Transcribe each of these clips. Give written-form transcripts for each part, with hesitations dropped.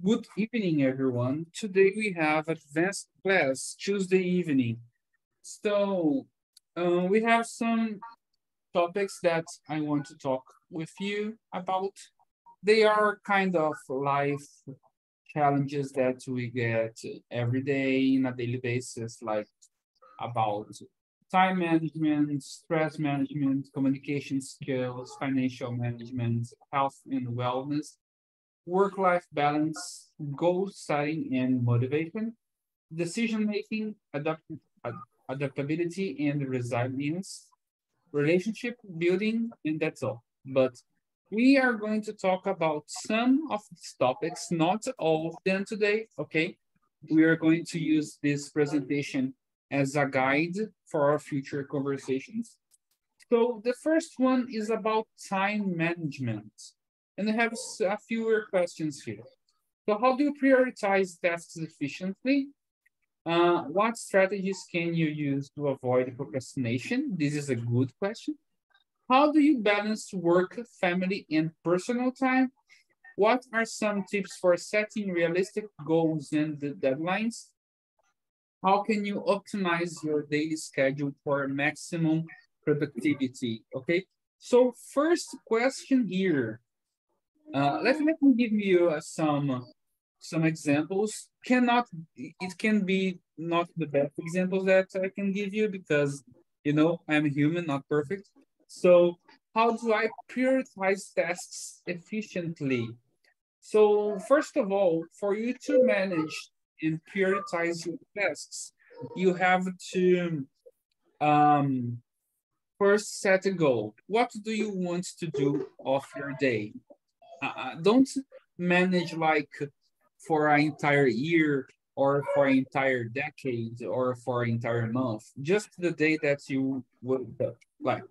Good evening, everyone. Today we have advanced class Tuesday evening. So we have some topics that I want to talk with you about. They are kind of life challenges that we get every day in a daily basis, like about time management, stress management, communication skills, financial management, health and wellness, work-life balance, goal setting and motivation, decision making, adaptability and resilience, relationship building, and that's all. But we are going to talk about some of these topics, not all of them today, okay? We are going to use this presentation as a guide for our future conversations. So the first one is about time management. And I have a fewer questions here. So how do you prioritize tasks efficiently? What strategies can you use to avoid procrastination? This is a good question. How do you balance work, family, and personal time? What are some tips for setting realistic goals and deadlines? How can you optimize your daily schedule for maximum productivity? Okay. So first question here. Let me give you some examples. Cannot It can be not the best examples that I can give you because I'm human, not perfect. So how do I prioritize tasks efficiently? So first of all, for you to manage and prioritize your tasks, you have to um, first set a goal. What do you want to do of your day? Don't manage like for an entire year or for an entire decade or for an entire month. Just the day that you would like.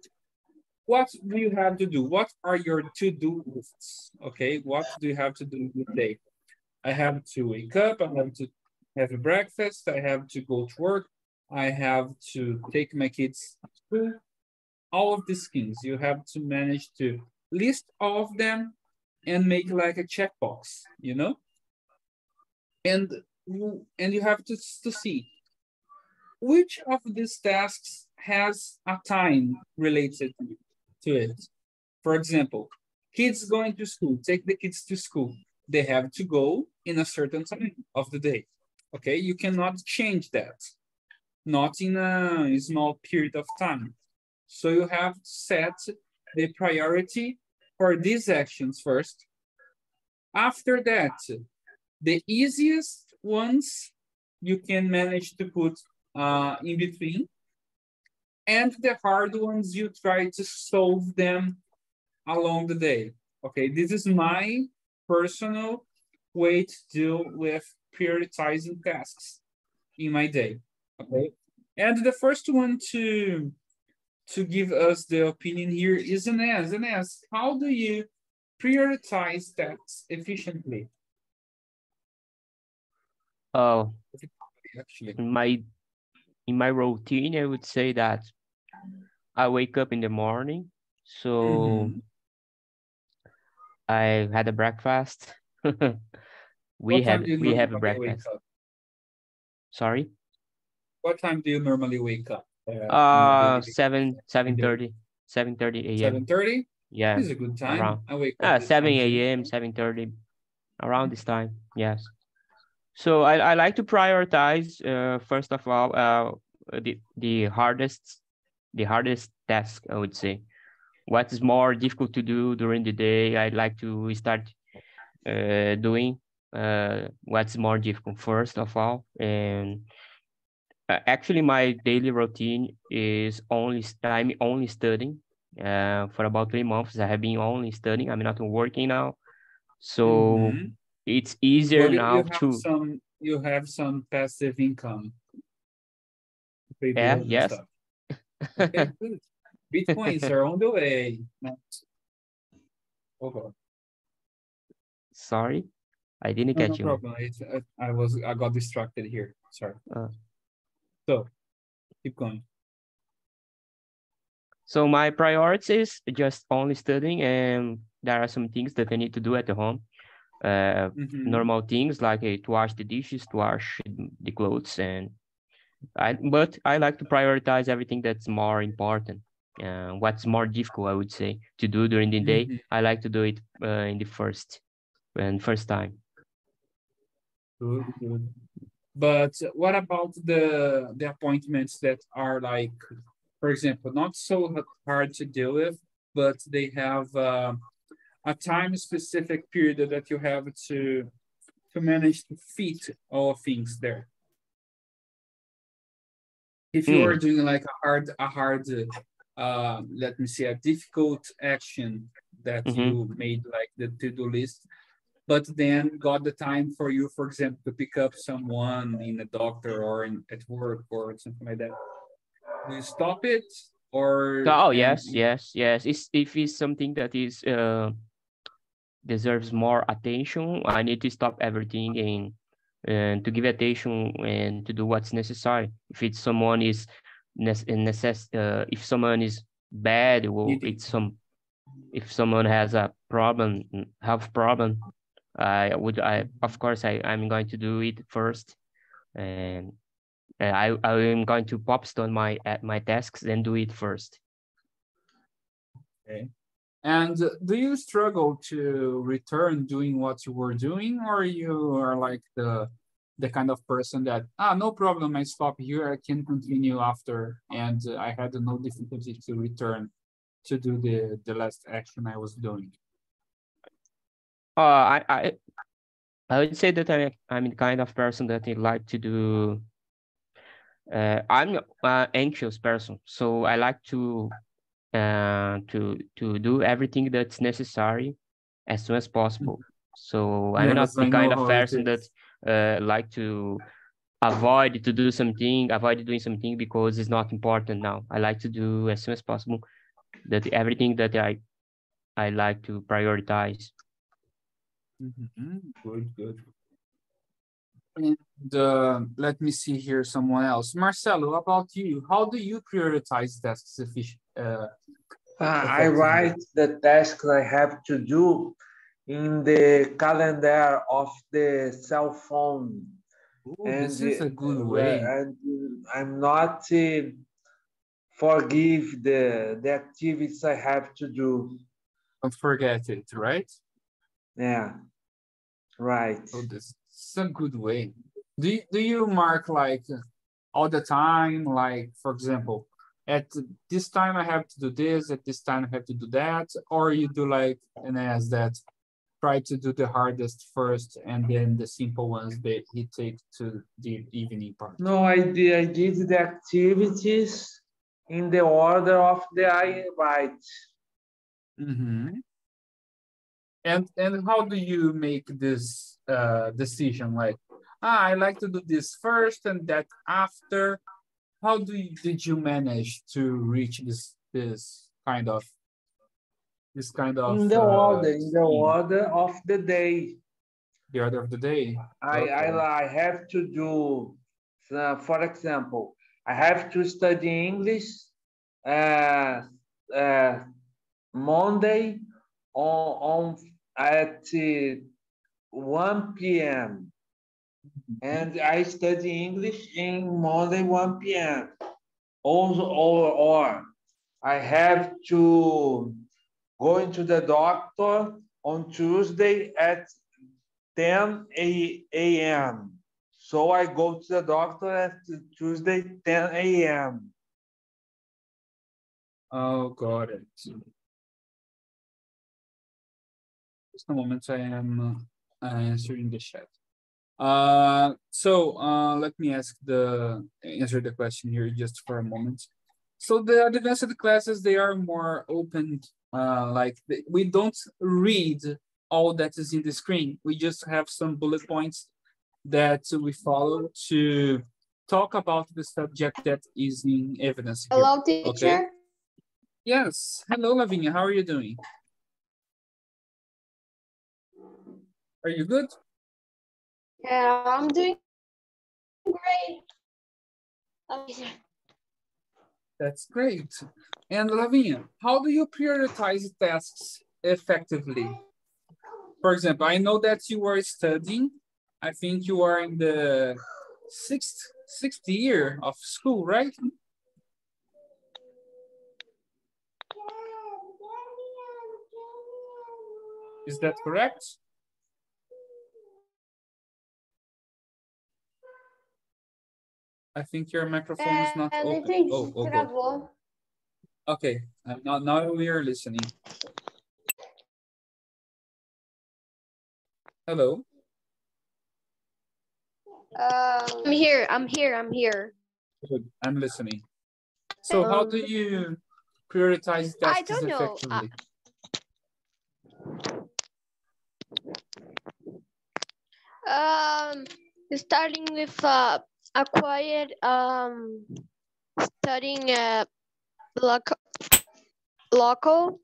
What do you have to do? What are your to-do lists? Okay, what do you have to do today? I have to wake up. I have to have a breakfast. I have to go to work. I have to take my kids to school. All of these things you have to manage to list all of them and make like a checkbox, and you have to see which of these tasks has a time related to it. For example, kids going to school, take the kids to school. They have to go in a certain time of the day. Okay, you cannot change that, not in a small period of time. So you have to set the priority for these actions first. After that, the easiest ones you can manage to put in between, and the hard ones you try to solve them along the day. Okay, this is my personal way to deal with prioritizing tasks in my day. Okay, and the first one to give us the opinion here is Inez. Inez, how do you prioritize tasks efficiently? Oh, Actually. in my routine, I would say that I wake up in the morning, so Mm-hmm. I had a breakfast. we What time have do you we have a normally wake breakfast. up? Sorry. What time do you normally wake up in a daily basis? 7:30, 7:30 a.m. 7:30 Yeah, is a good time. around I wake up this 7 time too. a.m., 7:30, around this time. Yes. So I like to prioritize first of all the hardest task, I would say. What is more difficult to do during the day, I'd like to start doing what's more difficult first of all. And actually, my daily routine is I'm only studying. For about 3 months, I have been only studying. I'm not working now, so Mm-hmm. it's easier But now to. you have some passive income to pay Yeah, bills and yes. stuff. Okay, good. Bitcoins are on the way. Okay. Sorry, I didn't No, no catch you. problem. I got distracted here. Sorry. Uh, So keep going. so my priorities just only studying, and there are some things that I need to do at the home. normal things like to wash the dishes, to wash the clothes, but I like to prioritize everything that's more important. What's more difficult, I would say, to do during the day, I like to do it in the first time. Good, good. But what about the appointments that are like, for example, not so hard to deal with, but they have a time specific period that you have to manage to fit all things there. If you are doing like a hard, let me say, a difficult action that you made like the to-do list, but then got the time for you, for example, to pick up someone in a doctor or at work or something like that. Do you stop it or? Oh, yes. If it's something that is deserves more attention, I need to stop everything and to give attention and to do what's necessary. If it's someone is if someone is bad, or if someone has a problem, health problem, of course I'm going to do it first, and I am going to popstone my tasks and do it first. Okay. And do you struggle to return doing what you were doing, or you are like the kind of person that, no problem, I stop here, I can continue after, and I had no difficulty to return to do the last action I was doing? I would say that I'm the kind of person that I like to do. I'm an anxious person, so I like to do everything that's necessary as soon as possible. So I'm not Yes, the I kind know of how it person that is. like to avoid doing something because it's not important now. I like to do as soon as possible that everything that I like to prioritize. Good, good. And let me see here, someone else. Marcelo, about you, how do you prioritize tasks I effectively? write the tasks I have to do in the calendar of the cell phone. Ooh, this is a good way. And I'm not forgive the activities I have to do. Don't forget it, right? Yeah, right. Oh, this is a good way. Do you mark like all the time? Like, for example, at this time I have to do this, at this time I have to do that, or you do like an as that try to do the hardest first and then the simple ones that he takes to the evening part? No, I did the activities in the order of the I write. And how do you make this decision? Like, I like to do this first and that after. How did you manage to reach this kind of In the scheme? order of the day. The order of the day? Okay. I have to do, for example, I have to study English uh, uh, Monday on at 1 p.m. and I study English in Monday 1 p.m. Also, or I have to go into the doctor on Tuesday at 10 a.m. So I go to the doctor at Tuesday 10 a.m. Oh, got it. Just a moment, I am answering the chat. Let me answer the question here just for a moment. So the advanced classes, they are more open, we don't read all that is in the screen. We just have some bullet points that we follow to talk about the subject that is in evidence here. Hello, teacher. Okay? Yes. Hello, Lavinia. How are you doing? Are you good? Yeah, I'm doing great. That's great. And Lavinia, how do you prioritize tasks effectively? For example, I know that you are studying. I think you are in the sixth year of school, right? Is that correct? I think your microphone is not Não open. entendi, Oh, good. travou. Okay, now we are listening. Hello. I'm here. Good. I'm listening. So how do you prioritize I tasks don't know. effectively? Starting with a quiet studying local,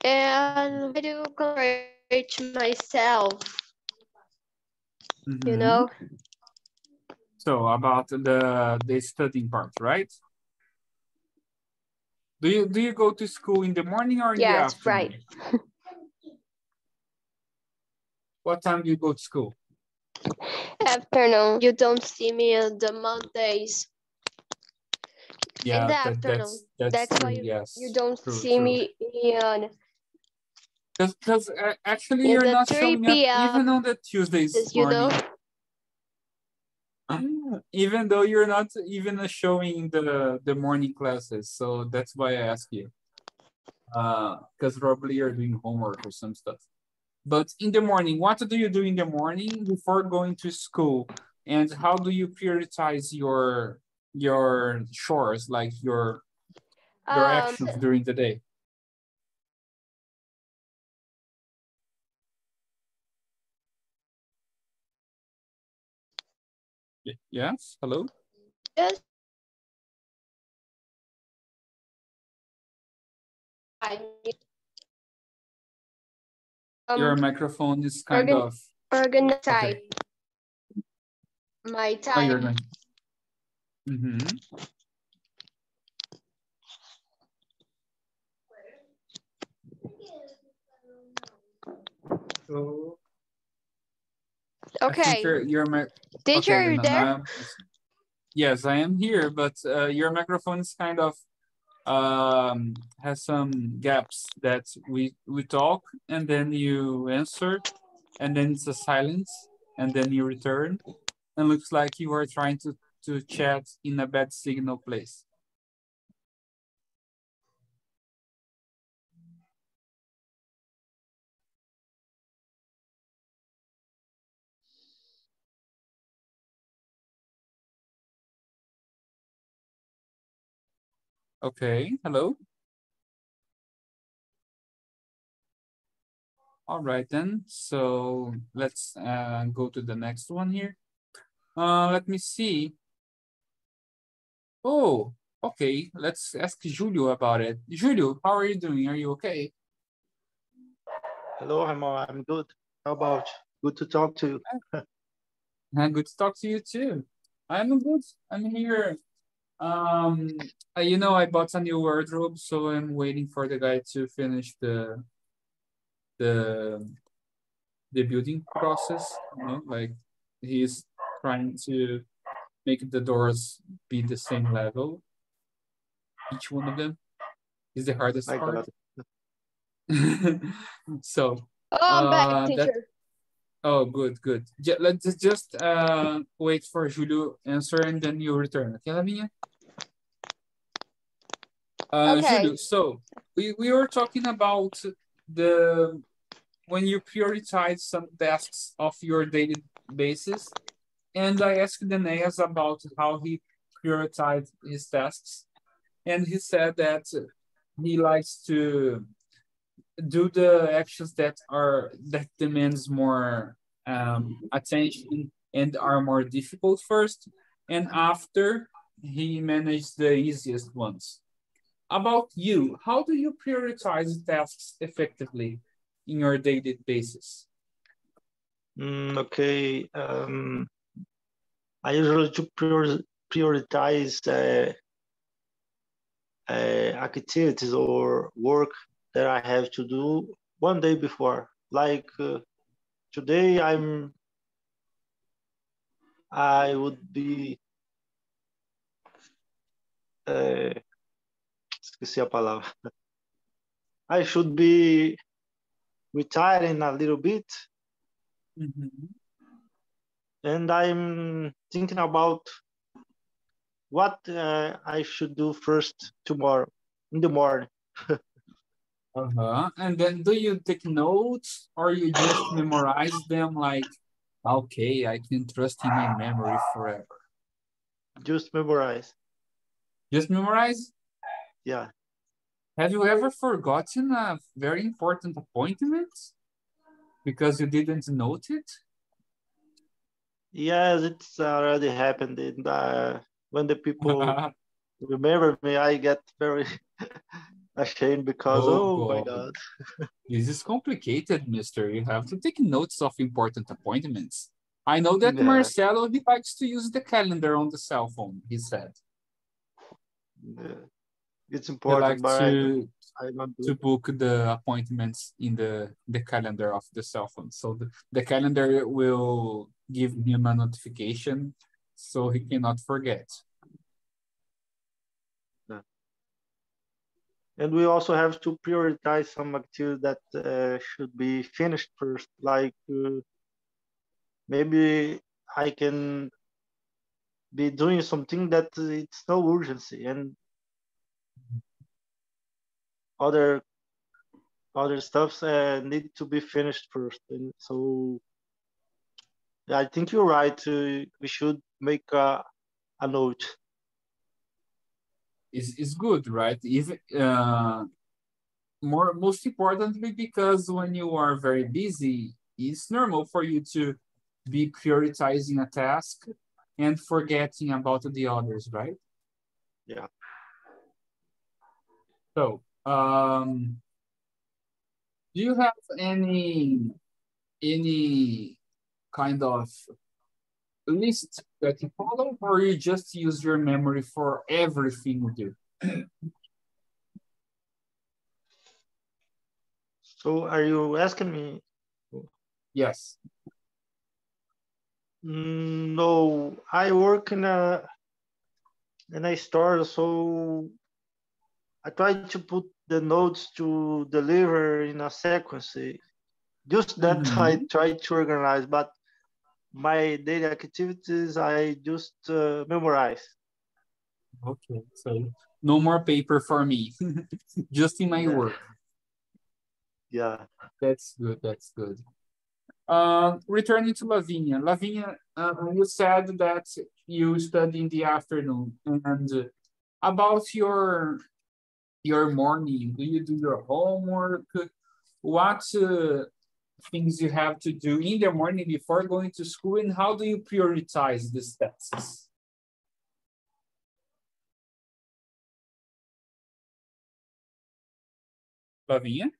and I do encourage myself. Mm-hmm. You know. So about the studying part, right? Do you go to school in the morning or in the Yes, afternoon? right. What time do you go to school? Afternoon. You don't see me on the Mondays. Yeah, In the afternoon. that's why true. Yes, you don't true, see me on because actually in you're the not 3 showing up p.m. even on the Tuesdays you know. morning. Even though you're not even showing the morning classes, so that's why I ask you. Because probably you're doing homework or some stuff. But in the morning, what do you do in the morning before going to school? And how do you prioritize your chores, like your actions during the day? Yes, hello? Yes. Your microphone is kind of organize okay. my time. Oh, you're going. Mm-hmm. So, okay. You're Teacher, okay, you there? Yes, I am here, but your microphone is kind of has some gaps that we talk and then you answer and then it's a silence and then you return and looks like you are trying to chat in a bad signal place. Okay, hello. All right then, so let's go to the next one here. Let me see. Oh, okay, let's ask Julio about it. Julio, how are you doing? Are you okay? Hello, I'm good. How about you? Good to talk to you. Good to talk to you too. I'm good. I'm here. You know, I bought a new wardrobe, so I'm waiting for the guy to finish the building process. You know, like he's trying to make the doors be the same level. Each one of them is the hardest I part. got it. So I'm back, teacher. oh, good. Let's just wait for Julio answer and then you return. Okay, Lavinia? Okay. Julio, so we were talking about when you prioritize some tasks of your daily basis, and I asked Deneas about how he prioritized his tasks, and he said that he likes to do the actions that demands more attention and are more difficult first, and after he managed the easiest ones. About you, how do you prioritize tasks effectively in your daily basis? Okay. I usually prioritize activities or work that I have to do one day before. Like today I would be esqueci a palavra. I should be retiring a little bit, and I'm thinking about what I should do first tomorrow in the morning. And then do you take notes or you just memorize them like, okay, I can trust in my memory forever? Just memorize. Just memorize? Yeah. Have you ever forgotten a very important appointment because you didn't note it? Yes, it's already happened. And when the people remember me, I get very ashamed because, oh my God. This is complicated, mister. You have to take notes of important appointments. I know that Yeah. Marcelo, he likes to use the calendar on the cell phone, he said. Yeah. It's He important, likes but to I don't do to it. book the appointments in the calendar of the cell phone. So the calendar will give him a notification so he cannot forget. Yeah. And we also have to prioritize some activities that should be finished first. Like maybe I can be doing something that it's no urgency, and other stuffs need to be finished first. And so I think you're right. We should make a note. Is good, right? Even most importantly, because when you are very busy, it's normal for you to be prioritizing a task and forgetting about the others, right? Yeah. So, do you have any kind of list that you follow, or you just use your memory for everything you do? So are you asking me? Yes. No, I work in a store, so I try to put the notes to deliver in a sequence. Just that I try to organize, but my daily activities I just memorize. Okay, so no more paper for me, just in my work. Yeah. That's good, that's good. Returning to Lavinia. Lavinia, you said that you study in the afternoon, and about your morning, do you do your homework? What things you have to do in the morning before going to school, and how do you prioritize these tasks? Lavinia?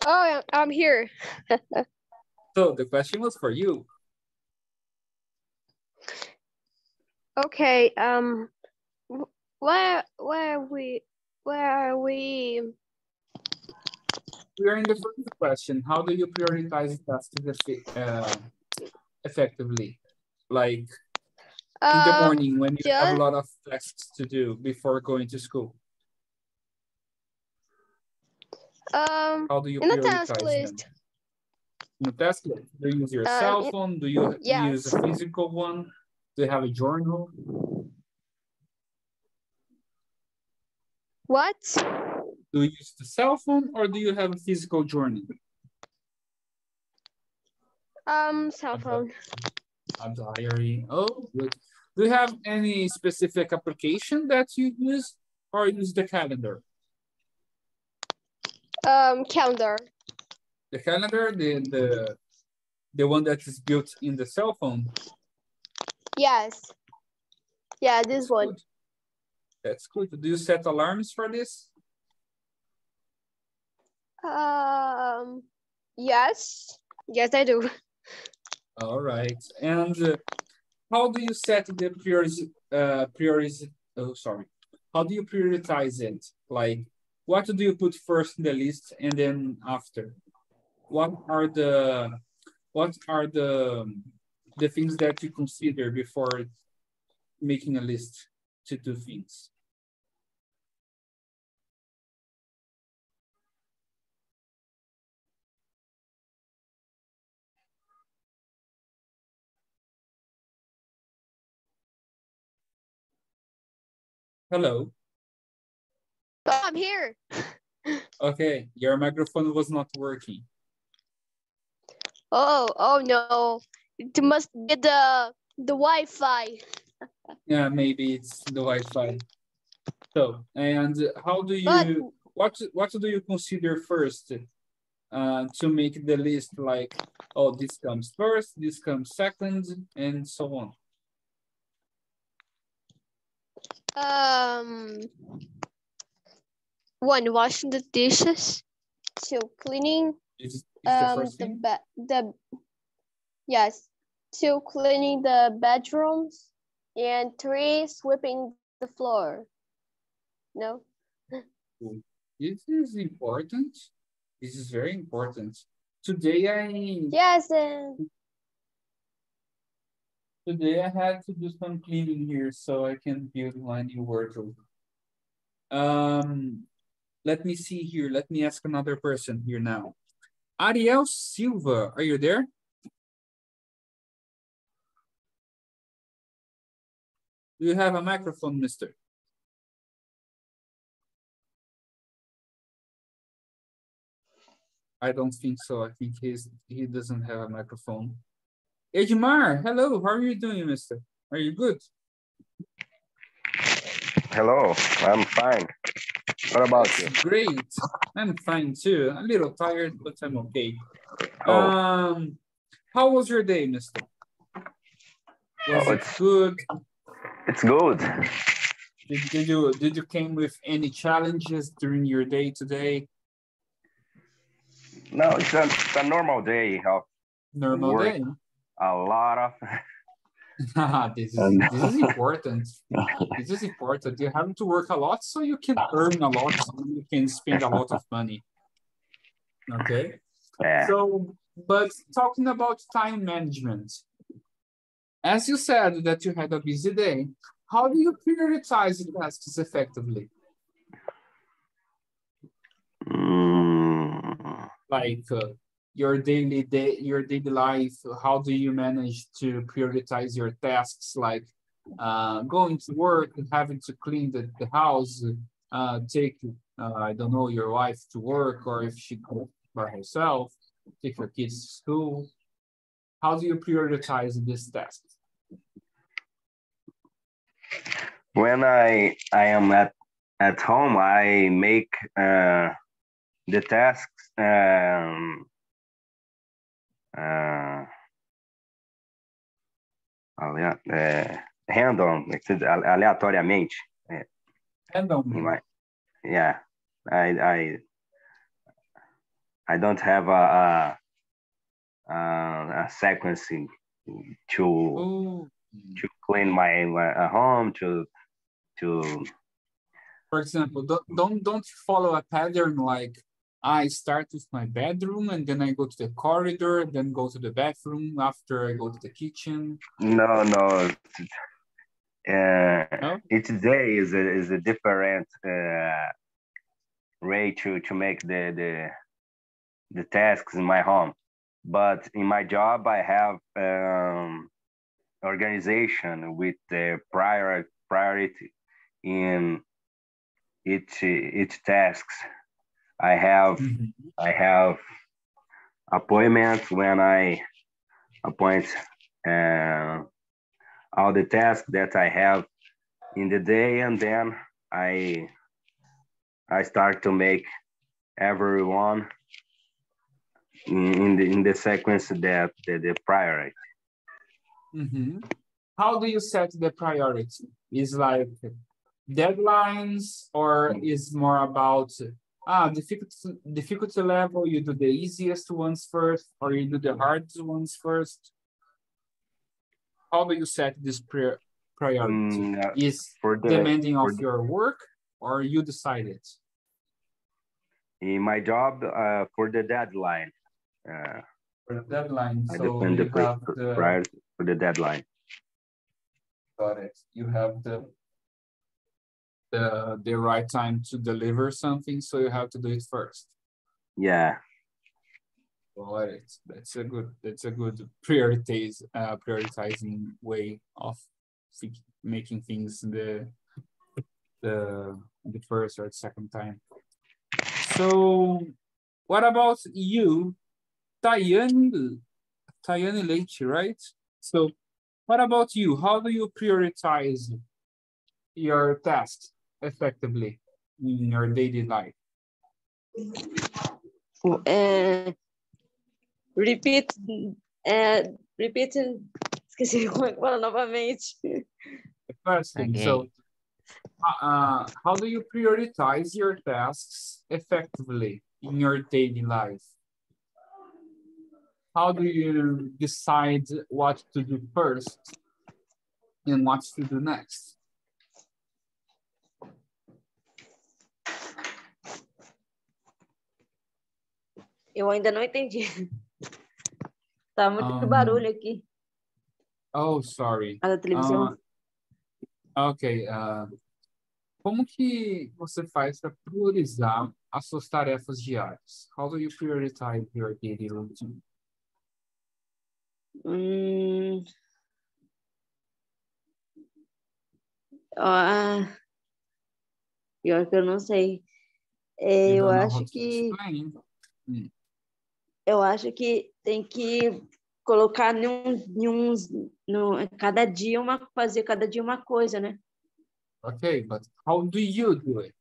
Oh, I'm here. So the question was for you. Okay. Where are we? We are in the first question. How do you prioritize tasks effectively? Like in the morning when you have a lot of tasks to do before going to school. How do you in a prioritize task list. them? In a task list, do you use your cell phone? Do you use a physical one? Do you have a journal? What? Do you use the cell phone or do you have a physical journal? Cell phone. A diary. Oh, good. Do you have any specific application that you use or use the calendar? Calendar. The calendar, the one that is built in the cell phone? Yes. Yeah, this one. Good. That's good. Do you set alarms for this? Yes. Yes, I do. All right. And how do you set the how do you prioritize it? Like, what do you put first in the list and then after? What are the things that you consider before making a list to do things? Hello. Oh, I'm here. Okay, your microphone was not working. Oh no. It must be the Wi-Fi. Yeah, maybe it's the Wi-Fi. So, and how do But you, what do you consider first to make the list, like, oh, this comes first, this comes second, and so on? one, washing the dishes. Two, cleaning Is the first the thing? yes. Two, cleaning the bedrooms. And three, sweeping the floor. No? This is important. This is very important. Today Yes, and I had to do some cleaning here so I can build my new wardrobe. Let me see here. Let me ask another person here now. Ariel Silva, are you there? Do you have a microphone, mister? I don't think so. I think he doesn't have a microphone. Edmar, hello. How are you doing, mister? Are you good? Hello, I'm fine. What about you? Great. I'm fine too. A little tired, but I'm okay. Oh. How was your day, mister? Was it good? It's good. Did you came with any challenges during your day today? No, it's a normal day of Normal work. day. A lot of this is important. This is important. You have to work a lot so you can earn a lot, so you can spend a lot of money. Okay. Yeah. So, but talking about time management, as you said that you had a busy day, how do you prioritize tasks effectively? Like your daily life, how do you manage to prioritize your tasks, like going to work and having to clean the house, take I don't know, your wife to work, or if she goes by herself, take your kids to school. How do you prioritize these tasks? When I am at home, I make the tasks random, aleatoriamente. Random. Yeah, I don't have a sequence to clean my home to. For example, don't follow a pattern like I start with my bedroom and then I go to the corridor, then go to the bathroom, after I go to the kitchen. No. Each day is a different way to make the tasks in my home. But in my job, I have organization with the priority in each tasks. I have appointments when I appoint all the tasks that I have in the day, and then I start to make everyone in the sequence that the priority. How do you set the priority? Is like deadlines, or is more about difficulty level? You do the easiest ones first, or you do the hardest ones first? How do you set this priority? Is demanding of your work, or you decide it? in my job for the deadline. For the deadline, I so defend you the have the prior for the deadline. got it. You have the right time to deliver something, so you have to do it first. Yeah. Got it. That's a good prioritizing way of making things the first or second time. So what about you, Tayane Leite, right? So what about you? How do you prioritize your tasks effectively in your daily life? Repeat, esqueci como é que fala novamente. The first thing, Okay. so how do you prioritize your tasks effectively in your daily life? How do you decide what to do first and what to do next? Eu ainda não entendi. Tá muito barulho aqui. Oh, sorry. A da televisão. Ok. Como que você faz para priorizar as suas tarefas diárias? How do you prioritize your daily routine? Pior que eu não sei. You Eu don't know how acho to que explain? eu acho que tem que colocar cada dia fazer cada dia uma coisa, né? Ok, but how do you do it?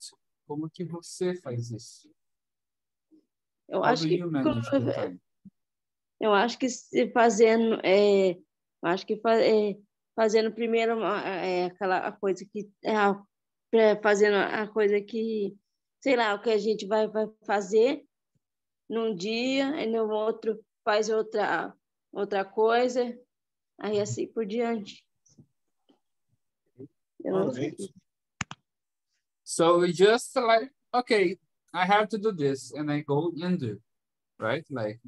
Como que você faz isso? Eu How acho do que you manage the time? eu acho que fazendo primeiro aquela coisa que fazendo a coisa que sei lá o que a gente vai fazer num dia e no outro faz outra coisa, aí assim por diante. Eu não sei. So just like, okay, I have to do this and I go and do, right? Like,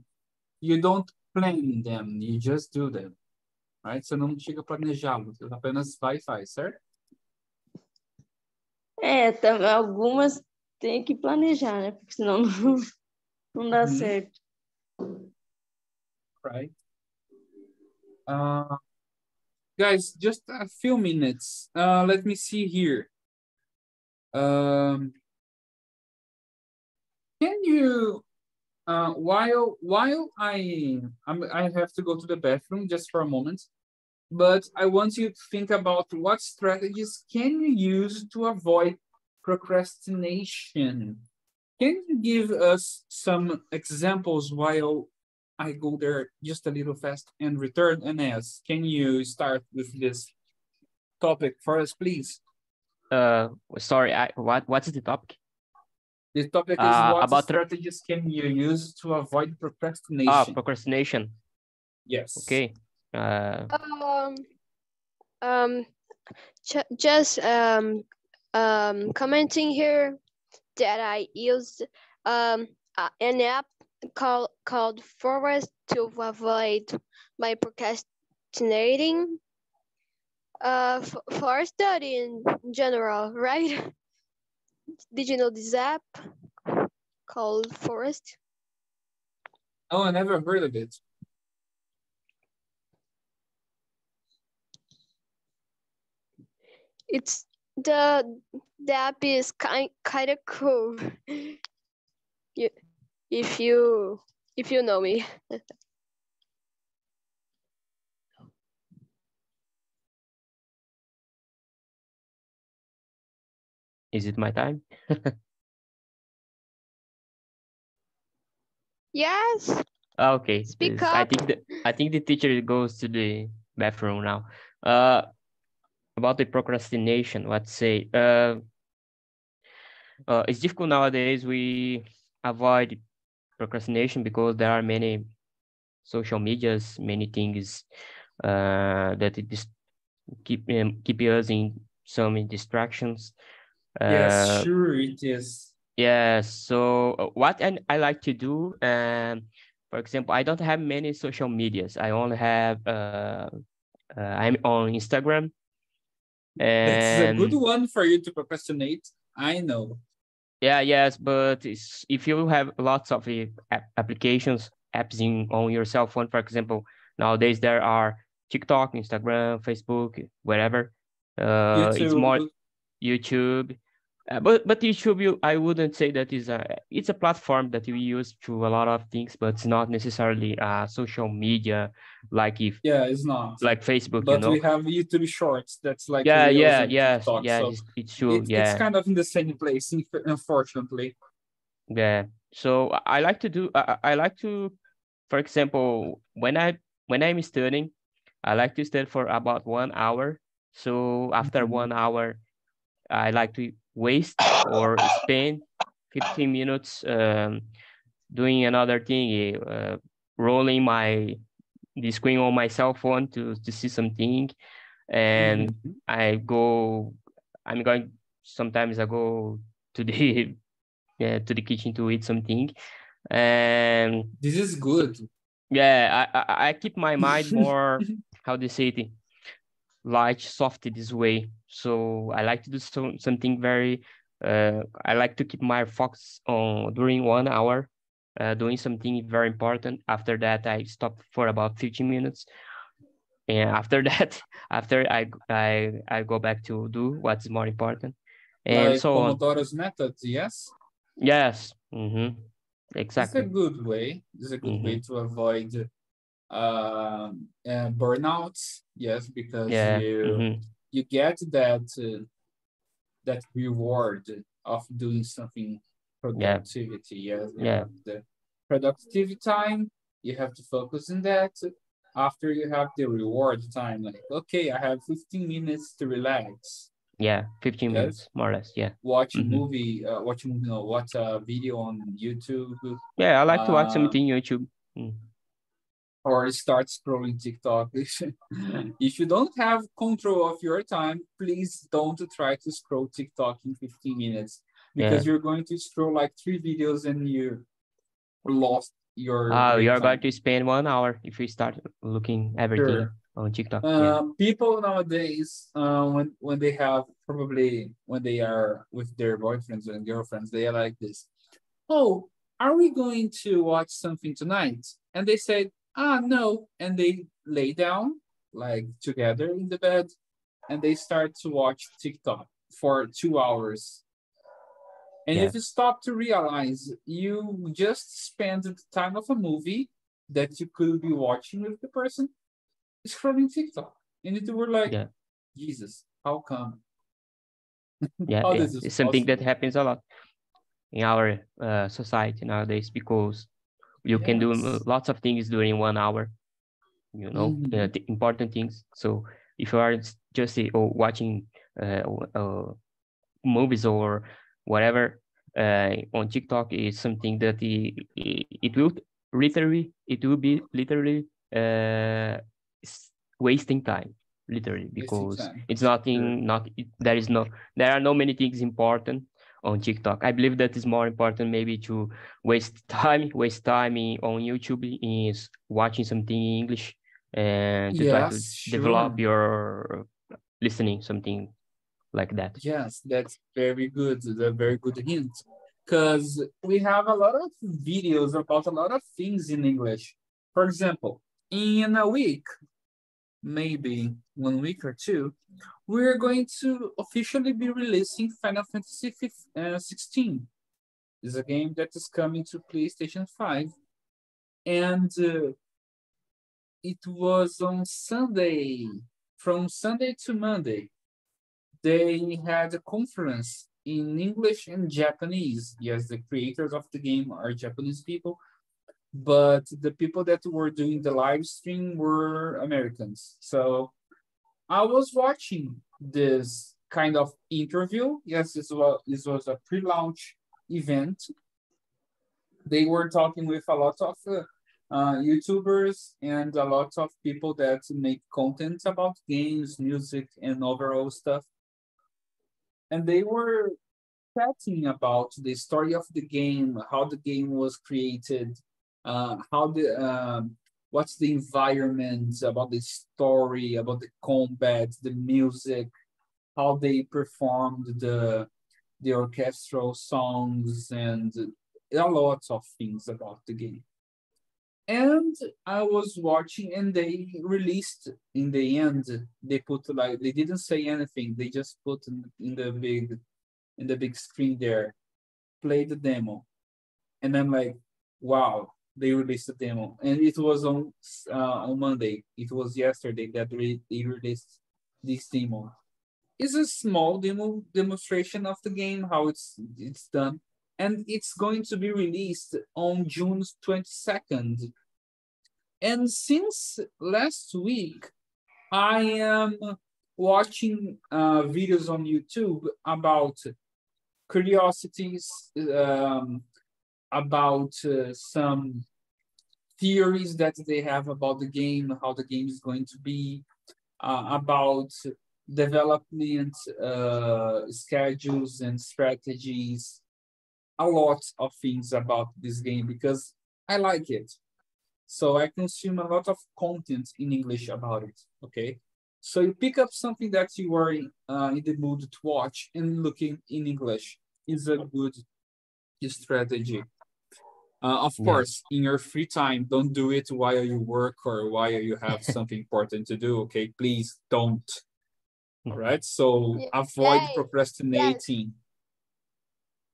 you don't plan them, you just do them, right? Você não chega a planejá-lo, você apenas vai e faz, certo? Algumas tem que planejar, né? Porque senão não dá certo. Right. Guys, just a few minutes. Let me see here. Can you, while I have to go to the bathroom just for a moment, but I want you to think about what strategies can you use to avoid procrastination. Can you give us some examples while I go there just a little fast and return? Enes, can you start with this topic for us, please? Sorry, what's the topic? The topic is what about strategies can you use to avoid procrastination? Procrastination. Yes. Okay. Just commenting here that I used an app called Forest to avoid my procrastinating for study in general, right? Did you know this app called Forest? Oh, I never heard of it. It's the app is kind of cool. If you know me. Is it my time? Yes. Okay. Speak up. I think the teacher goes to the bathroom now. About the procrastination, let's say, it's difficult nowadays. We avoid procrastination because there are many social medias, many things that it is keep us in some distractions. Yes, sure it is. Yeah, so what I like to do, for example, I don't have many social medias. I only have I'm on Instagram That's a good and one for you to procrastinate. I know. yeah, yes, but if you have lots of applications, apps on your cell phone, for example, nowadays there are TikTok, Instagram, Facebook, wherever. It's more YouTube. YouTube. But YouTube, I wouldn't say that it's a platform that you use to a lot of things, but it's not necessarily social media Yeah, it's not. like Facebook, you But know. we have YouTube Shorts. That's like Yeah, Reels yeah, and yes, TikTok. yes, So it's true. it's Yeah, kind of in the same place, unfortunately. yeah. So I like to do. I like to, for example, when I'm studying, I like to study for about 1 hour. So after Mhm. 1 hour, I like to waste or spend 15 minutes doing another thing, rolling the screen on my cell phone to see something, and Mhm. I go. I'm going. Sometimes I go to the to the kitchen to eat something, and This is good. yeah, I keep my mind more, how do you say it, light, soft this way. So I like to do something very. I like to keep my focus on during 1 hour, doing something very important. After that, I stop for about 15 minutes, and after that, after I go back to do what's more important, and Like so on. Pomodoro's method, yes? Yes. It's a Exactly. good way. It's a good way to avoid burnouts. Yes, because Yeah. you get that reward of doing something Yeah. productivity. Yes, you Yeah. have the productivity time. You have to focus on that. After you have the reward time, like okay, I have 15 minutes to relax. Yeah. 15 Yes, minutes, more or less. Yeah. watch a hmm movie, no, watch a video on YouTube, Yeah. I like to watch uh, something YouTube. Mm. or start scrolling TikTok. If you don't have control of your time, please don't try to scroll TikTok in 15 minutes Yeah. because you're going to scroll like 3 videos and you lost your You great are going time. to spend 1 hour if you start looking everything Sure. on TikTok. Yeah. People nowadays, when they have probably when they are with their boyfriends and girlfriends, they are like this. Oh, are we going to watch something tonight? And they said, no. And they lay down like together in the bed and they start to watch TikTok for 2 hours. And Yeah. if you stop to realize you just spent the time of a movie that you could be watching with the person scrolling TikTok. And you were like, Yeah. Jesus, how come? Yeah. How Yeah. this is It's something that possible? happens a lot in our society nowadays because you can do Yes. lots of things during 1 hour. Mhm. The important things. So if you are just watching uh, movies or whatever on TikTok, is something that it will be literally wasting time, literally, Wasting because time. it's Sure. nothing. There are no many things important on TikTok. I believe that is more important maybe to waste time on YouTube is watching something in English and to try to Yes, develop sure. your listening, something like that. Yes, that's very good. A very good hint. Because we have a lot of videos about a lot of things in English. For example, in a week, maybe 1 week or two, we're going to officially be releasing Final Fantasy 16. It's a game that is coming to PlayStation 5. And it was on Sunday, from Sunday to Monday. They had a conference in English and Japanese. Yes, the creators of the game are Japanese people, but the people that were doing the live stream were Americans. So I was watching this kind of interview. Yes, this was a pre-launch event. They were talking with a lot of YouTubers and a lot of people that make content about games, music, and overall stuff. And they were chatting about the story of the game, how the game was created, how the what's the environment, about the story, about the combat, the music, how they performed the orchestral songs, and a lot of things about the game. And I was watching, and they released in the end. They put like they didn't say anything. They just put in the big screen there, play the demo, and I'm like, wow, they released the demo, and it was on Monday. It was yesterday that they released this demo. It's a small demonstration of the game, how it's done, and it's going to be released on June 22nd. And since last week, I am watching videos on YouTube about curiosities, about some theories that they have about the game, how the game is going to be, about development schedules and strategies, a lot of things about this game because I like it. So I consume a lot of content in English about it, okay? So you pick up something that you are in the mood to watch and looking in English is a good strategy. Of course, in your free time, don't do it while you work or while you have something important to do, okay? Please don't. All right, so avoid procrastinating.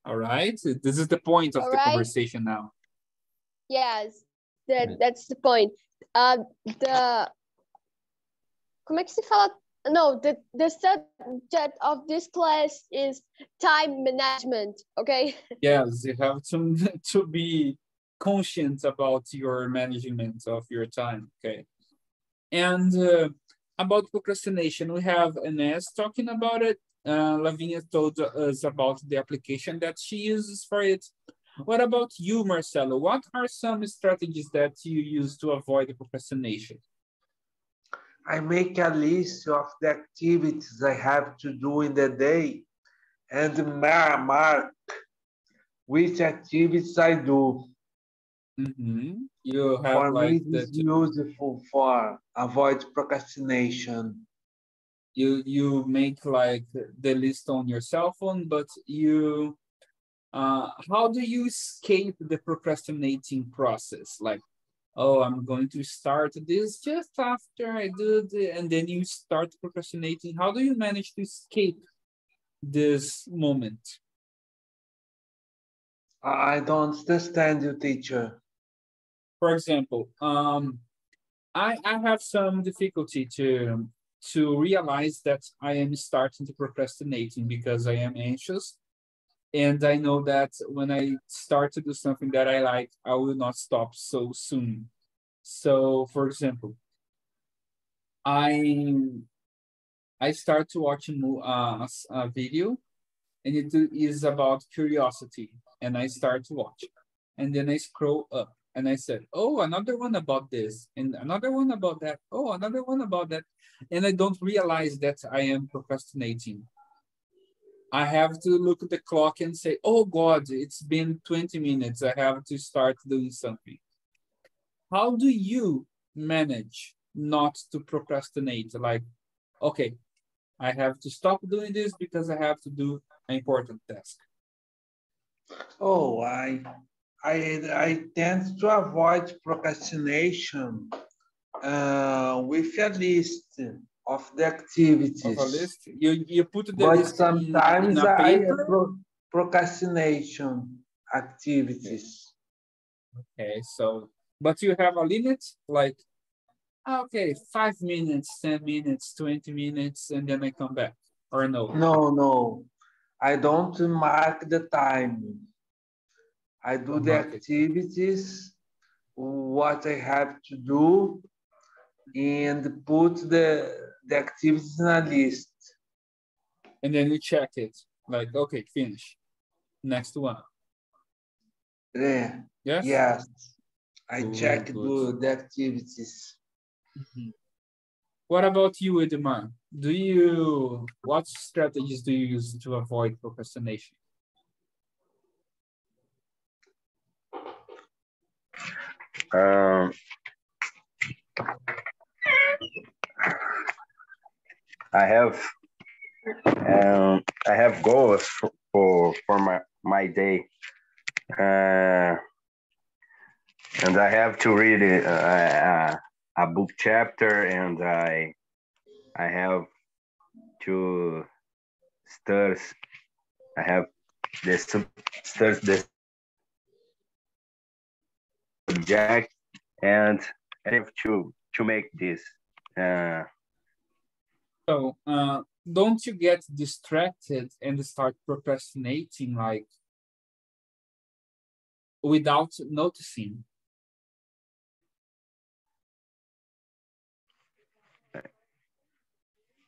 All right, this is the point of the conversation now. Yes, that's the point. Como é que se fala? No, the subject of this class is time management, okay? Yes, you have to be conscious about your management of your time, okay? And about procrastination, we have Ines talking about it. Lavinia told us about the application that she uses for it. What about you, Marcelo? What are some strategies that you use to avoid procrastination? I make a list of the activities I have to do in the day and mark which activities I do. You have for like me, it's useful for avoid procrastination. You make like the list on your cell phone, but you how do you escape the procrastinating process? Like, oh, I'm going to start this just after I do it, and then you start procrastinating. How do you manage to escape this moment? I don't understand you, teacher. For example, I have some difficulty to realize that I am starting to procrastinating because I am anxious. And I know that when I start to do something that I like, I will not stop so soon. So, for example, I start to watch a video, and it is about curiosity, and I start to watch, and then I scroll up, and I said, oh, another one about this, and another one about that. Oh, another one about that, and I don't realize that I am procrastinating. I have to look at the clock and say, oh God, it's been 20 minutes. I have to start doing something. How do you manage not to procrastinate? Like, okay, I have to stop doing this because I have to do an important task. Oh, I tend to avoid procrastination with a list of the activities. Of a list? You put the but list sometimes in a paper? Procrastination activities. Okay, so, but you have a limit, like, okay, 5 minutes, 10 minutes, 20 minutes, and then I come back, or no? No, I don't mark the time. I do the activities, what I have to do, and put the activities in a list. And then you check it, like, okay, finish. Next one. Yeah. Yes? Yes. I check the activities. What about you, Edmar? What strategies do you use to avoid procrastination? Um, I have goals for my day, and I have to read a book chapter, and I have to study. I have study the subject, and I have to make this. So don't you get distracted and start procrastinating like without noticing?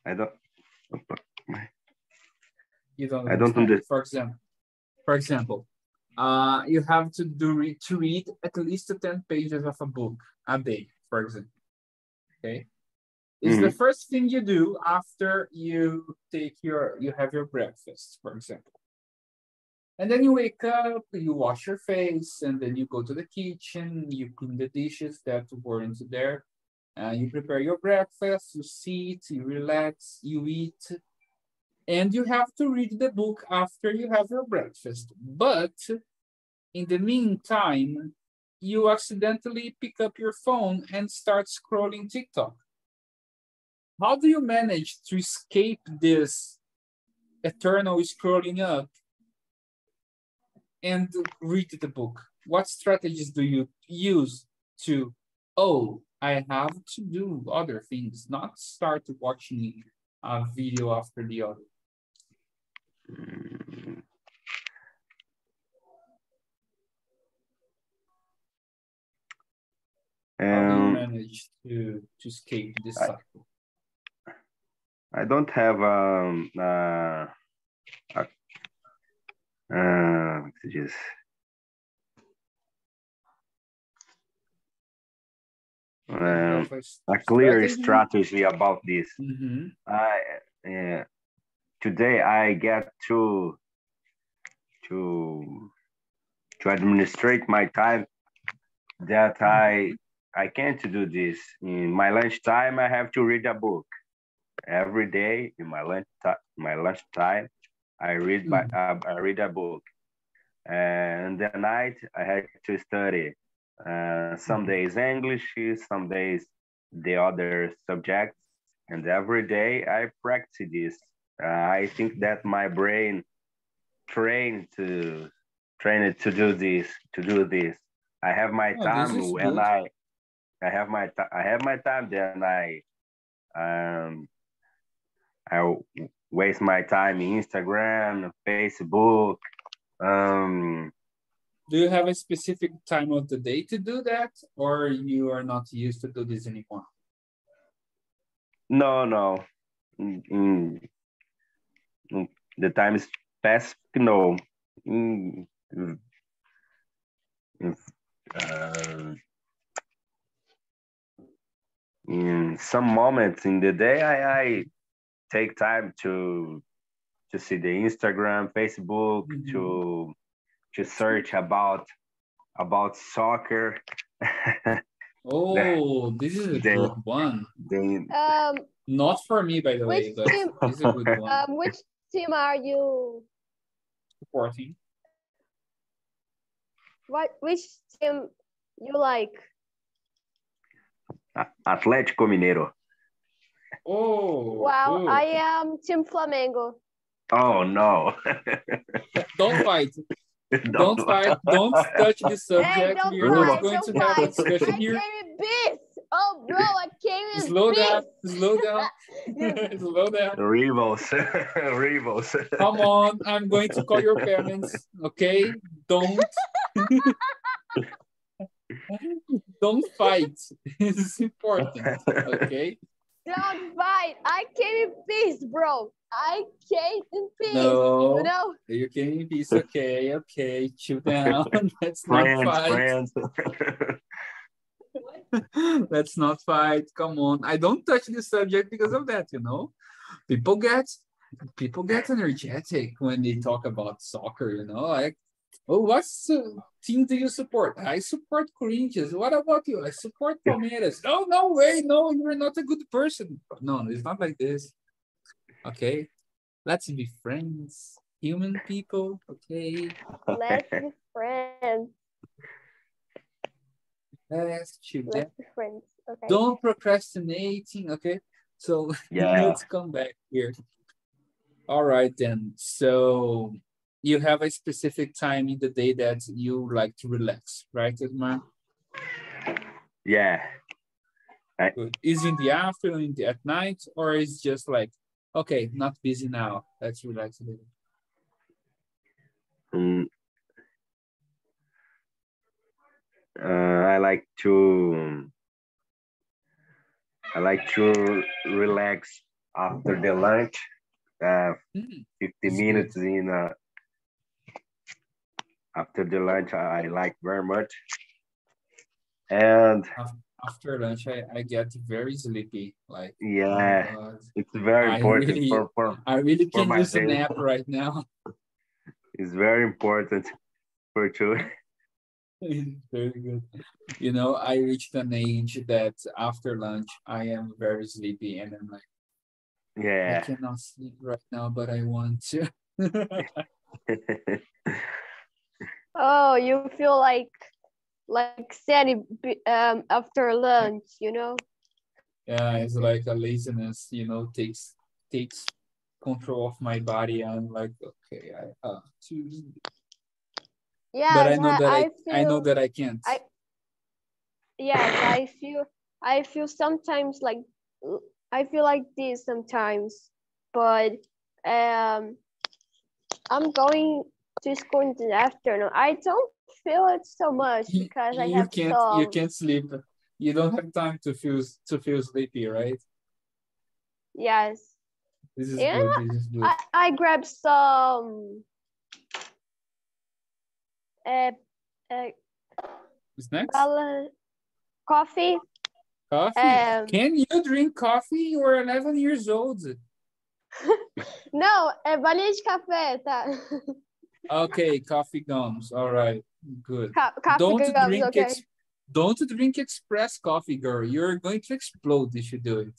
I don't. You don't I don't understand. understand. For example, you have to read at least 10 pages of a book a day, for example. Okay, is the first thing you do after you have your breakfast, for example. And then you wake up, you wash your face, and then you go to the kitchen, you clean the dishes that weren't there. You prepare your breakfast, you sit, you relax, you eat, and you have to read the book after you have your breakfast. But in the meantime, you accidentally pick up your phone and start scrolling TikTok. How do you manage to escape this eternal scrolling up and read the book? What strategies do you use to, oh, I have to do other things, not start watching a video after the other? How do you manage to escape this cycle? I don't have just a clear strategy about this. Today I get to administrate my time that I can't do this. In my lunchtime, I have to read a book. Every day in my lunchtime, I read a book. And the night I had to study. Some days English, some days the other subjects, and every day I practice this. I think that my brain trained to do this. I have my time when I have my time. Then I waste my time in Instagram, Facebook. Do you have a specific time of the day to do that, or you are not used to do this anymore? No. The time is past. No. In some moments in the day, I take time to see the Instagram, Facebook, to search about soccer. Oh, this is a good one. Not for me, by the way, but this is a good one. Which team are you supporting? Which team you like? Atlético Mineiro. Oh, wow, good. I am Team Flamengo. Oh no. Don't fight. Don't fight. Don't touch the subject. Hey, We're not going to have a discussion here. I came in peace. Oh, bro, I came in Slow peace. down. Slow down. Slow down. Rivals. Come on. I'm going to call your parents. Okay? Don't. Don't fight. It's important. Okay? Don't fight. I came in peace, bro. I came in peace. No, you know? You came in peace. Okay. Chill down. Let's not fight. Friends. Let's not fight. Come on. I don't touch this subject because of that, you know? People get energetic when they talk about soccer, you know? Oh, what's team do you support? I support Corinthians. What about you? I support Palmeiras. No, no way. No, you're not a good person. No, it's not like this. Okay, let's be friends, human people. Okay, Let's be friends. let's chill. Let's be friends. Okay. Don't procrastinating. Okay, so Yeah. let's come back here. All right then. So you have a specific time in the day that you like to relax, right, Edmar? Yeah. Good. Is in the afternoon, at night, or is just like, okay, not busy now. Let's relax a little. Mm, I like to relax after the lunch. 50 It's minutes good. in after the lunch I like very much. And After lunch, I get very sleepy. Like, oh yeah, God, it's very I important really, for I really for can my use a health. nap right now. It's very important for sure. Very good. You know, I reached an age that after lunch, I am very sleepy, and I'm like, I Yeah. cannot sleep right now, but I want to. Oh, you feel like sad after lunch, you know? Yeah, it's like a laziness, you know, takes control of my body. I'm like, okay, I have to, but Yes, I know that I I know feel that I can't. yes, I feel sometimes like I feel like this sometimes, but um I'm going to school in the afternoon. I don't feel it so much because I have You some, can't sleep. You don't have time to feel sleepy, right? yes. This is And good. This is good. I grabbed some uh, uh Snacks? coffee. Coffee? Can you drink coffee? You are 11 years old. Não, é balinha de café, tá? Okay, coffee gums. All right, good. Coffee gums, okay. Don't drink express coffee, girl. You're going to explode if you do it.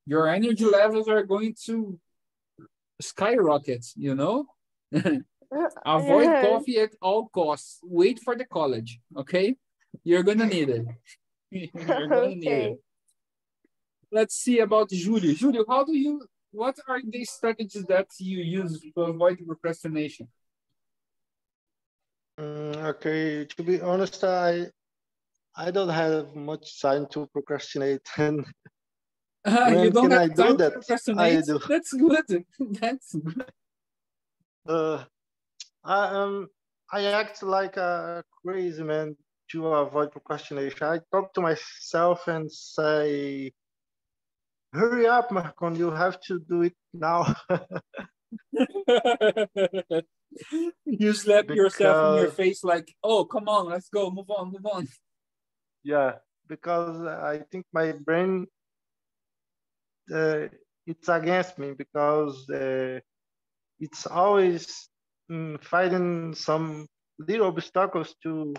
Your energy levels are going to skyrocket, you know? Avoid coffee at all costs. Wait for the college, okay? You're gonna need it. You're gonna need it. Let's see about Julio. Julio, what are the strategies that you use to avoid procrastination? Okay, to be honest, I don't have much time to procrastinate. And You when don't can I have do time to that? I procrastinate? do. That's good. That's good. I act like a crazy man to avoid procrastination. I talk to myself and say, "Hurry up, Marcon! You have to do it now." You slap yourself in your face like, oh, come on, let's go, move on, move on. Yeah, because I think my brain, it's against me because it's always fighting some little obstacles to,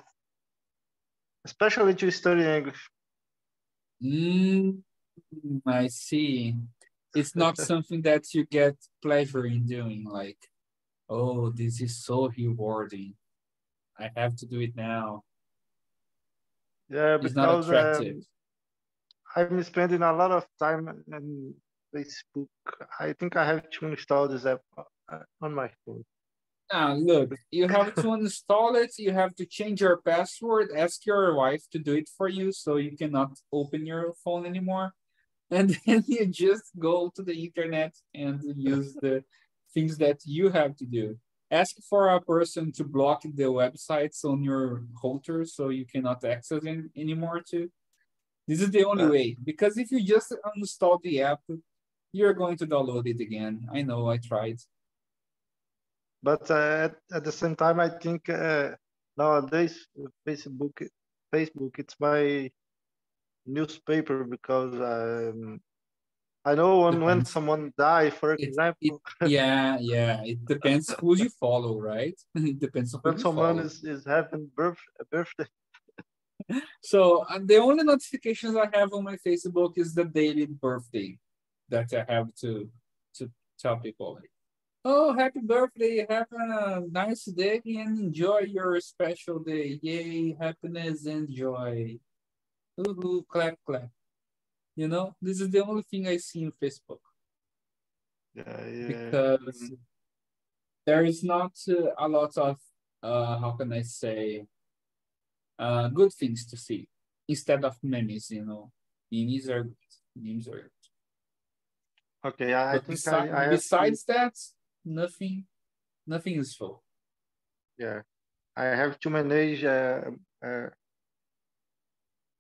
especially to study English. I see. It's not something that you get pleasure in doing, like, oh, this is so rewarding. I have to do it now. Yeah, It's not because attractive. I'm spending a lot of time on Facebook. I think I have to install this app on my phone. Look, you have to install it. You have to change your password. Ask your wife to do it for you so you cannot open your phone anymore. And then you just go to the internet and use the things that you have to do. Ask for a person to block the websites on your router so you cannot access it anymore too. This is the only way, because if you just uninstall the app, you're going to download it again. I know, I tried. But at the same time, I think nowadays Facebook, it's my newspaper because I know when Depends. someone die, for example, Yeah, it depends who you follow, right? It depends on who when you someone follow. is having a birthday. So the only notifications I have on my Facebook is the daily birthday that I have to tell people like, oh, happy birthday, have a nice day and enjoy your special day. Yay, happiness and joy. Ooh, clap, clap. You know, this is the only thing I see in Facebook Yeah. because there is not a lot of, how can I say, good things to see instead of memes, you know. Memes are good. Memes are good. Okay, I But think I have to, besides that, nothing useful. yeah, I have to manage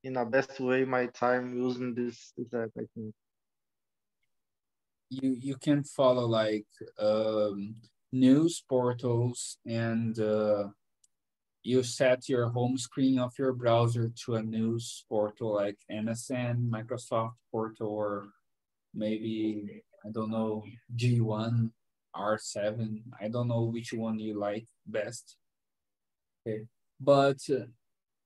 in a best way my time using this app, I think. You can follow like news portals and you set your home screen of your browser to a news portal like MSN, Microsoft portal, or maybe, I don't know, G1, R7. I don't know which one you like best. Okay. But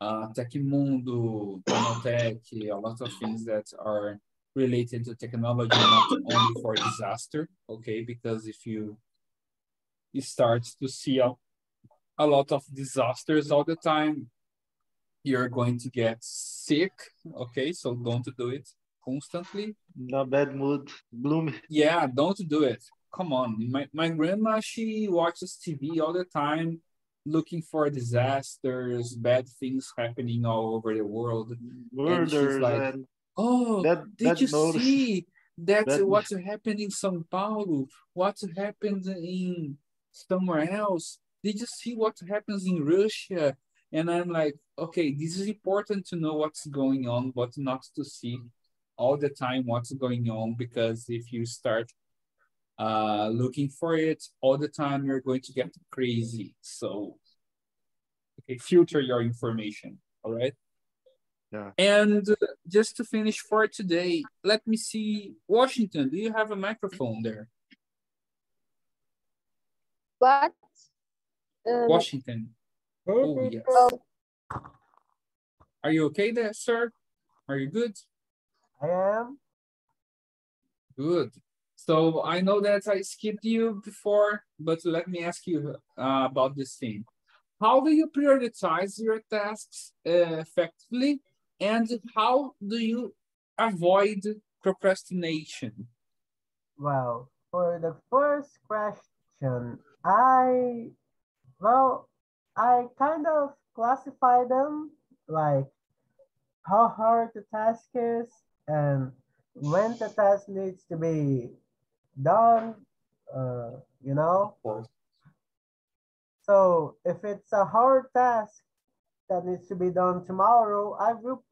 Tecmundo, Canaltech, a lot of things that are related to technology, not only for disaster, okay? Because if you start to see a lot of disasters all the time, you're going to get sick, okay? So don't do it constantly. In a bad mood, gloomy. Yeah, don't do it. Come on. My grandma, she watches TV all the time, looking for disasters, bad things happening all over the world. And she's Murders like, and oh, did you bad notice. see that Bad, what happened in São Paulo? What happened in somewhere else? Did you see what happens in Russia? And I'm like, okay, this is important to know what's going on, but not to see all the time what's going on, because if you start looking for it all the time, you're going to get crazy. So, okay, filter your information, all right? yeah. And just to finish for today, let me see, Washington, do you have a microphone there? What? Washington. Oh, yes. Are you okay there, sir? Are you good? I am. Good. So I know that I skipped you before, but let me ask you about this thing. How do you prioritize your tasks effectively, and how do you avoid procrastination? Well, for the first question, I kind of classify them like how hard the task is and when the task needs to be done, you know. Of course. So if it's a hard task that needs to be done tomorrow, I will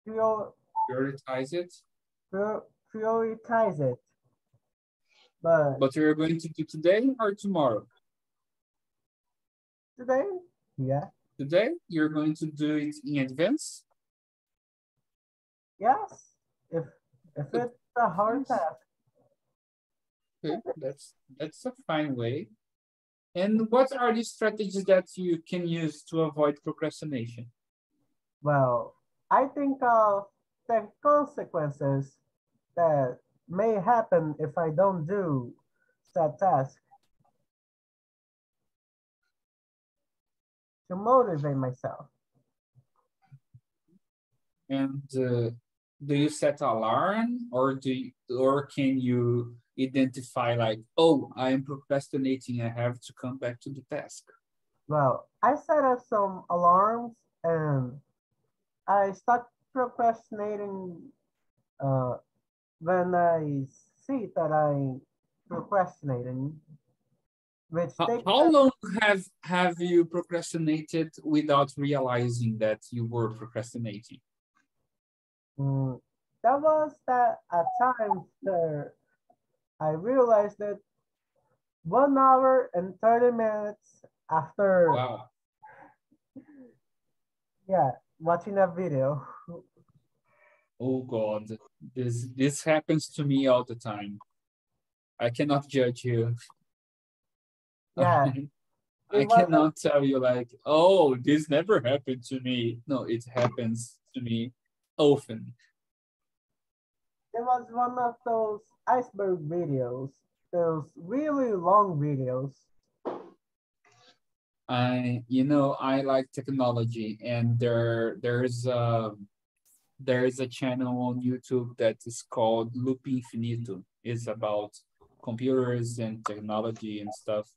Prioritize it. Prioritize it. But you're going to do today or tomorrow? Today, yeah. Today, you're going to do it in advance? Yes, if it's a hard task. Okay, that's a fine way. And what are the strategies that you can use to avoid procrastination? Well, I think of the consequences that may happen if I don't do that task to motivate myself. And do you set alarm, or can you identify like, oh, I am procrastinating, I have to come back to the task? Well, I set up some alarms and I start procrastinating when I see that I'm procrastinating. How long have you procrastinated without realizing that you were procrastinating? That was a time where I realized that 1 hour and 30 minutes after, wow, yeah, watching a video. Oh God, this happens to me all the time. I cannot judge you. Yeah, I it was cannot tell you like, oh, this never happened to me. No, it happens to me often. there was one of those iceberg videos, those really long videos. I like technology, and there is a channel on YouTube that is called Loop Infinito. It's about computers and technology and stuff.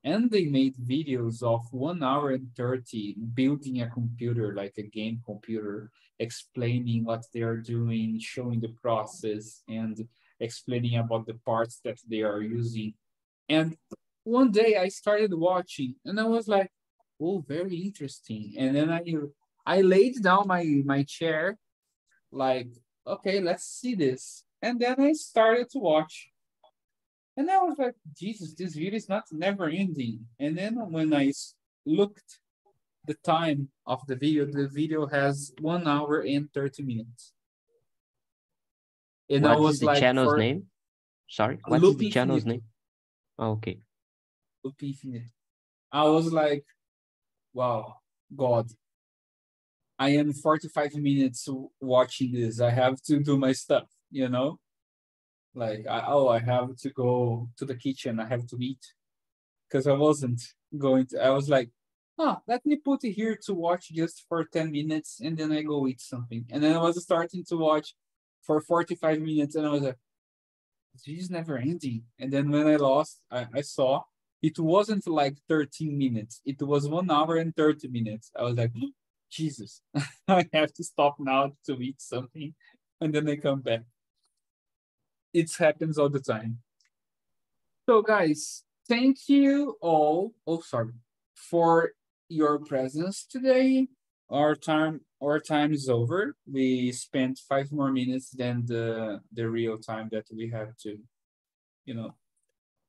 And they made videos of 1 hour and 30 building a computer, like a game computer, explaining what they are doing, showing the process, and explaining about the parts that they are using. And one day I started watching, and I was like, "Oh, very interesting." And then I laid down my chair, like, "Okay, let's see this." And then I started to watch, and I was like, "Jesus, this video is not never ending." And then when I looked the time of the video has 1 hour and 30 minutes. And I What is was the like, channel's for name? Sorry, what is Loop the channel's Infinito. name? Oh, okay. Loop Infinito. I was like, wow, God, I am 45 minutes watching this. I have to do my stuff, you know? Like, I have to go to the kitchen. I have to eat. Because I wasn't going to, I was like, let me put it here to watch just for 10 minutes and then I go eat something. And then I was starting to watch for 45 minutes and I was like, this is never ending. And then when I saw it wasn't like 13 minutes. It was 1 hour and 30 minutes. I was like, Jesus, I have to stop now to eat something. And then I come back. It happens all the time. So guys, thank you all. Oh, sorry, for your presence today. Our time is over. We spent 5 more minutes than the real time that we have to, you know,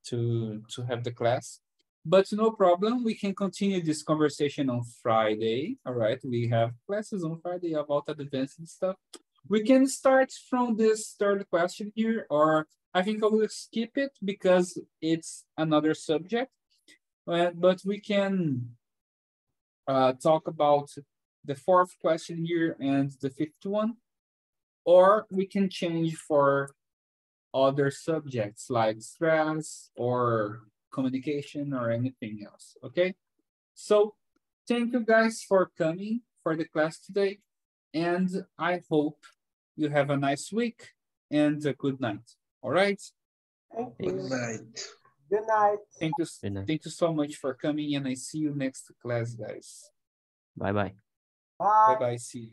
to have the class. But no problem. We can continue this conversation on Friday. All right. We have classes on Friday about advanced stuff. We can start from this third question here, or I think I will skip it because it's another subject. But we can talk about the fourth question here and the fifth one, or we can change for other subjects like stress or communication or anything else, okay? So thank you guys for coming for the class today, and I hope you have a nice week and a good night, all right? Thank Good you. night. Good night. Thank you, Good night. thank you so much for coming, and I see you next class, guys. Bye-bye. Bye. Bye-bye, see you.